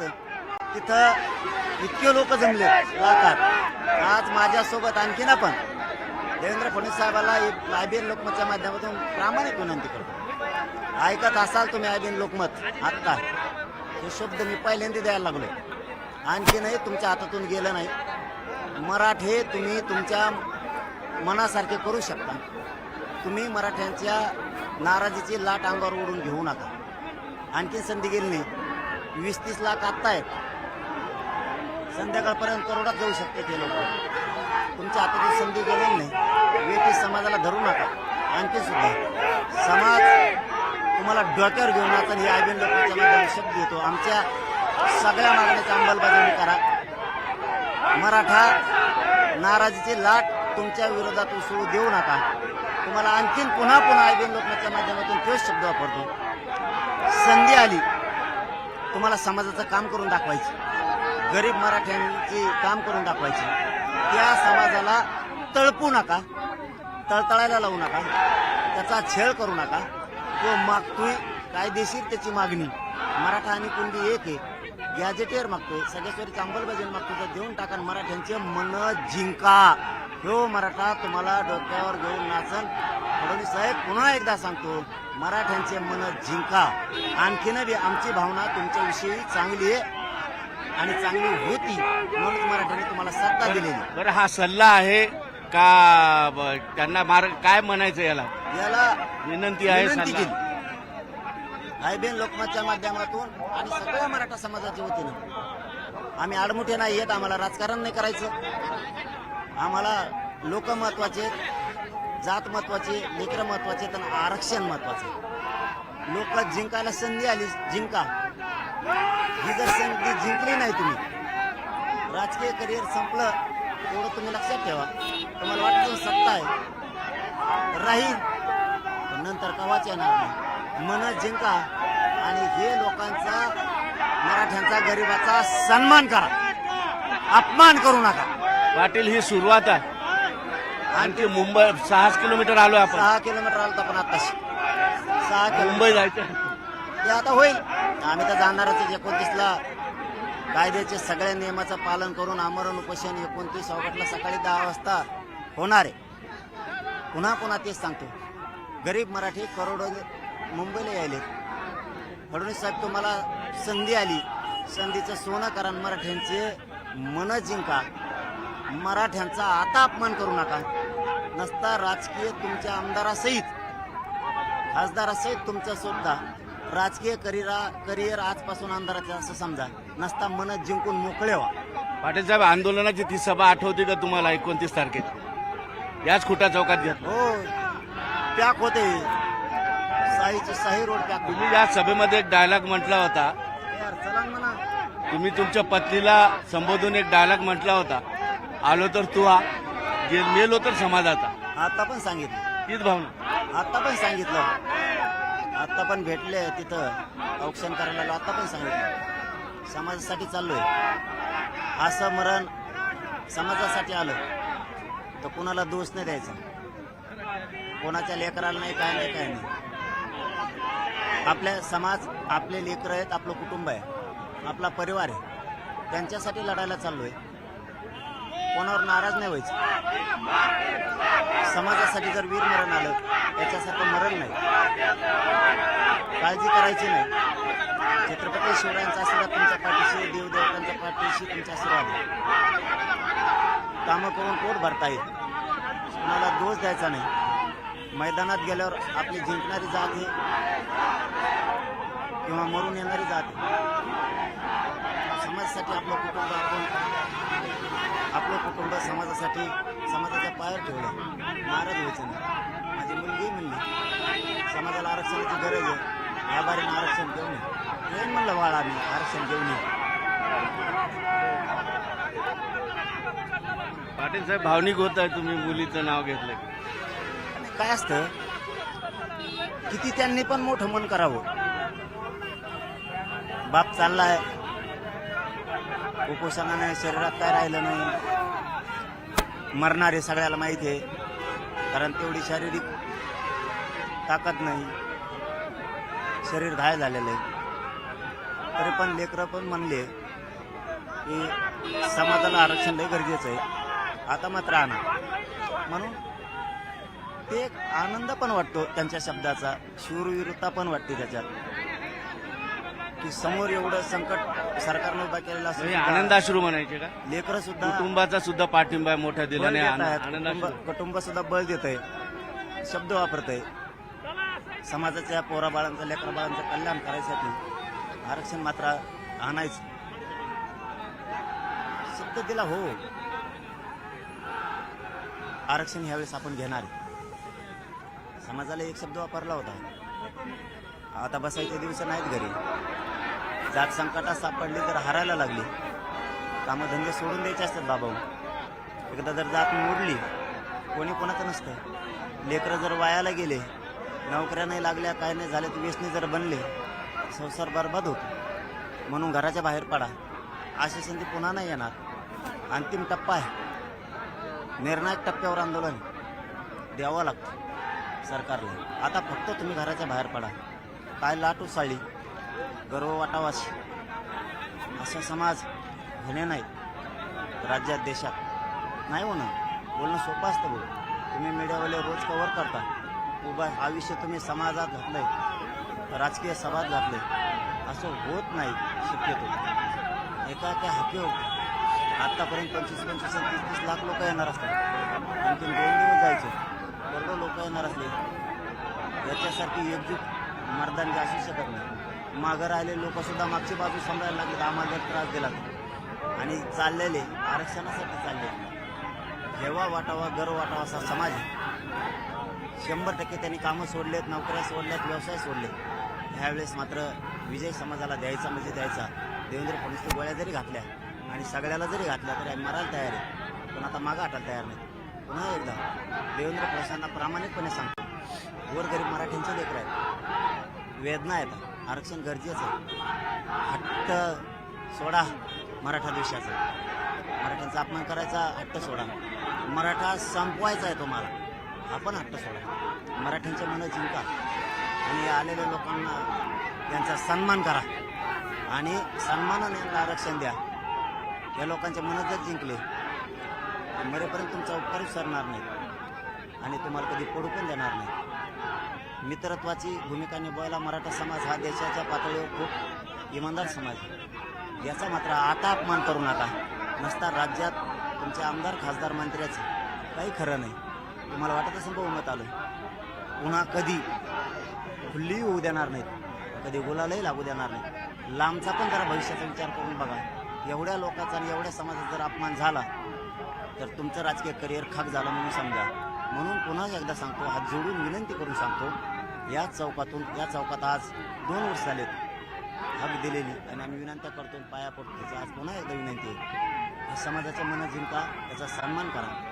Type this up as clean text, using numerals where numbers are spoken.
असतं तिथं इतके लोक जमले लाखात। आज माझ्यासोबत आणखीन आपण देवेंद्र फडणवीस साहेबाला आयबीएन लोकमतच्या माध्यमातून प्रामाणिक विनंती करतो, ऐकत असाल तुम्ही आयबीएन लोकमत आत्ता हे शब्द मी पहिल्यांदा द्यायला लागलोय, आणखीनही तुमच्या हातातून गेलं नाही। मराठे तुम्ही तुमच्या मनासारखे करू शकता, तुम्ही मराठ्यांच्या नाराजीची लाट अंगावर ओढून घेऊ नका। आणखी संधी गेली नाही, 20-30 लाख आत्ता आहेत, संध्याकाळपर्यंत करोडात जाऊ शकते ते लोक। तुमच्या हातातून संधी गेलेली नाही, वेटी समाजाला धरू नका। आणखी सुद्धा समाज तुम्हाला डोक्यावर घेऊन आता ही आयबीएन लोकमतच्या माध्यमातून शब्द देतो, आमच्या सगळ्या मागण्याची अंमलबजावणी करा। मराठा नाराजीची लाट तुमच्या विरोधात उसळू देऊ नका। तुम्हाला आणखीन पुन्हा आयबीएन लोकमतच्या माध्यमातून तोच शब्द वापरतो, संधी आली तुम्हाला समाजाचं काम करून दाखवायची, गरीब मराठ्यांची काम करून दाखवायची। त्या समाजाला तळपू नका, तळतळायला लावू नका, त्याचा छळ करू नका। तो मागतोय कायदेशीर त्याची मागणी, मराठा आणि कुणबी एक आहे, गॅजेटेर मागतोय, सगळ्याची अंमलबजावणी मागतोय, तर देऊन टाका, मराठ्यांचे मन जिंका। हो मराठा तुम्हाला डोक्यावर घेऊन नाचन। फडणवीस साहेब पुन्हा एकदा सांगतो, मराठ्यांचे मन जिंका। आणखीन बी आमची भावना तुमच्याविषयी चांगली आहे आणि चांगली होती, म्हणून मराठ्यांनी तुम्हाला सत्ता दिलेली। बरं, हा सल्ला आहे का त्यांना काय म्हणायचं याला विनंती आहे? विनंती केली आयबीएन लोकमतच्या माध्यमातून आणि सगळ्या मराठा समाजाच्या वतीनं। आम्ही आडमुठे नाही येत, आम्हाला राजकारण नाही करायचं, आम्हाला लोक महत्वाचे, जात महत्वाचे, लेकरं महत्वाचे, तर आरक्षण महत्वाचे। लोक जिंकायला संधी आली, जिंका। ही जर संधी जिंकली नाही तुम्ही, राजकीय करिअर संपलं एवढं तुम्ही लक्षात ठेवा। तुम्हाला वाटतं सत्ता आहे राहील, पण नंतर कवाच येणार नाही। मन जिंका आणि हे लोकांचा, मराठ्यांचा, गरिबाचा सन्मान करा, अपमान करू नका। पाटील ही सुरुवात आहे, आणखी मुंबई 6 किलोमीटर आलोय आपण। 6 किलोमीटर आलो आपण आताशी, 6 किलोमीटर मुंबई जायचं ते आता होईल। आम्ही तर जाणारच 29ला कायद्याचे सगळ्या नियमाचं पालन करून आमरण उपोषण 29 ऑगस्टला सकाळी 10 वाजता होणार आहे। पुन्हा तेच सांगतो, गरीब मराठी करोडो मुंबईला यायले। फडणवीस साहेब तुम्हाला संधी आली, संधीचं सोनं करा, मराठ्यांचे मन जिंका, मराठ्यांचा आता अपमान करू नका। नसता राजकीय तुमच्या आमदारासहित, खासदारासहित तुमचं सुद्धा राजकीय करिअर आजपासून आमदाराचं असं समजा, नसता मन जिंकून मोकळे व्हा। पाटील साहेब, आंदोलनाची ती सभा आठवते का तुम्हाला 29 तारखेची? याच खुटा चौकात घेतलं हो, पॅक होते, शाही रोड पॅक। तुम्ही या सभेमध्ये एक डायलॉग म्हटला होता, यार चला म्हणा, तुम्ही तुमच्या पत्नीला संबोधून एक डायलॉग म्हटला होता, आलो तर तू आ, मेलो तर समाजाचा। आता पण सांगितलं, तीच भावना आता पण सांगितलं, आता पण भेटले तिथं औक्षण करायला, आता पण सांगितलं समाजासाठी चाललोय। असं मरण समाजासाठी आलं तर कुणाला दोष नाही द्यायचा, कोणाच्या लेकराला नाही, काय नाही। आपल्या समाज, आपले लेकरं आहेत, आपलं कुटुंब आहे, आपला परिवार आहे, त्यांच्यासाठी लढायला चाललोय। कोणावर नाराज नाही व्हायचं। समाजासाठी जर वीर मरण आलं, त्याच्यासारखं मरण नाही, काळजी करायची नाही। छत्रपती शिवरायांचा आशीर्वाद तुमच्या पाठीशी, देवदेवतांच्या पाठीशी तुमच्या आशीर्वाद आहे। कामं करून पोट भरता येईल, कोणाला दोष द्यायचा नाही। मैदानात गेल्यावर आपली जिंकणारी जात आहे किंवा मरून येणारी जात आहे। समाजासाठी आपलं कुटुंब समाजासाठी, समाजाच्या पायावर ठेवलं, नाराज व्हायचं नाही। माझी मुलगी म्हणली समाजाला आरक्षणाची गरज आहे, या बारीनं आरक्षण घेऊन ये म्हणलं, बाळा आम्ही आरक्षण घेऊन ये। पाटील साहेब, भावनिक होत आहे तुम्ही मुलीचं नाव घेतलं। काय असतं, किती त्यांनी पण मोठं मन करावं। बाप चाललाय, कुपोषणाने शरीरात काय राहिलं नाही, मरणार आहे सगळ्याला माहिती आहे, कारण तेवढी शारीरिक ताकद नाही, शरीर घायल झालेलं आहे। तरी पण लेकरं पण म्हणले की समाजाला आरक्षण लय गरजेचं आहे, आता मात्र आणा. म्हणून ते एक आनंद पण वाटतो त्यांच्या शब्दाचा, शूरवीरता पण वाटते त्याच्यात, की समोर एवढं संकट सरकारनं उभा केलेलं म्हणजे असून आनंदाश्रू म्हणायचे का? लेकरं सुद्धा कुटुंबाचा सुद्धा पाठिंबा आहे मोठ्या बळ दिलाने देत आहेत. आनंदाश्रू. कुटुंब सुद्धा बळ देत आहे, शब्द वापरत आहे. समाजाच्या पोराबाळांचं लेकराबाळांचं कल्याण करायसाठी आरक्षण मात्र आणायचं. शब्द दिला हो, आरक्षण ह्यावेळेस आपण घेणार आहे. समाजाला एक शब्द वापरला होता, आता बसायचे दिवस नाहीत घरी. जात संकटात सापडली तर हारायला लागली, कामधंदे सोडून द्यायचे असतात बाबा. एकदा जर जात मोडली कोणी कोणाचं नसतं. लेकरं जर वायाला गेले, नोकऱ्या नाही लागल्या, काय नाही झाले, तर व्यसनी जर बनले, संसार बरबाद होतो. म्हणून घराच्या बाहेर पडा, अशी संधी पुन्हा नाही येणार. अंतिम टप्पा आहे, निर्णायक टप्प्यावर आंदोलन द्यावं लागतं सरकारला. आता फक्त तुम्ही घराच्या बाहेर पडा. काय लाट उसळली, गर्व वाटावाशी असा समाज होणे नाही राज्यात, देशात नाही होणं. बोलणं सोपं असतं बोल. तुम्ही मीडियावाले रोज कव्हर करता, उभा हा विषय तुम्ही समाजात घातलाय, राजकीय सभात घातलंय, असं होत नाही शक्यतो. एका हाकीवर आतापर्यंत 25-25 आणि 30-30 लाख लोक येणार असतात. आणखीन 2 दिवस जायचे, बरोबर लोक येणार असले. याच्यासारखी एकजूट मर्दानगी असू शकत नाही. मागं राहिले लोक सुद्धा मागची बाजू सांभाळायला लागले, आम्हाला त्रास दिला आणि चाललेले आरक्षणासाठी चालले. हेवा वाटावा, गर्व वाटावा असा समाज आहे. 100% त्यांनी कामं सोडलेत, नोकऱ्या सोडल्यात, व्यवसाय सोडले. ह्यावेळेस मात्र विजय समाजाला द्यायचा म्हणजे द्यायचा. देवेंद्र फडणवीस गोळ्या जरी घातल्या आणि सगळ्याला जरी घातल्या तरी आम्ही मरायला तयार आहे, पण आता मागं हटायला तयार नाही. पुन्हा एकदा देवेंद्र फडणवीसांना प्रामाणिकपणे सांगतो, गोरगरीब मराठ्यांचे लेकर आहेत, वेदना आहेत, आरक्षण गरजेचं आहे. हट्ट सोडा मराठा देशाचा, मराठ्यांचा अपमान करायचा हट्ट सोडा. मराठा संपवायचा आहे तुम्हाला, आपण हट्ट सोडा. मराठ्यांच्या मनं जिंका आणि आलेल्या लोकांना त्यांचा सन्मान करा आणि सन्मानाने यांना आरक्षण द्या. या लोकांच्या मनं जर जिंकले, मरेपर्यंत तुमचा उपकार विसरणार नाही आणि तुम्हाला कधी पडू पण देणार नाही. मित्रत्वाची भूमिका निभावायला मराठा समाज हा देशाच्या पातळीवर खूप इमानदार समाज आहे. याचा मात्र आता अपमान करू नका. नसता राज्यात तुमचे आमदार, खासदार, मंत्र्याचे काही खरं नाही. तुम्हाला वाटत असेल बहुमत आलं, पुन्हा कधी खुल्ली होऊ देणार नाहीत, कधी गुलालही लागू देणार नाही. लांबचा पण जरा भविष्याचा विचार करून बघा. एवढ्या लोकांचा आणि एवढ्या समाजाचा जर अपमान झाला तर तुमचं राजकीय करिअर खाक झालं म्हणून समजा. म्हणून पुन्हा एकदा सांगतो, हात जोडून विनंती करून सांगतो, या चौकात आज 2 वर्ष झालेत हक दिलेली आणि आम्ही विनंत्या करतो, पाया पडतो. आज पुन्हा एकदा विनंती आहे, समाजाच्या मनं जिंका, त्याचा सन्मान करा.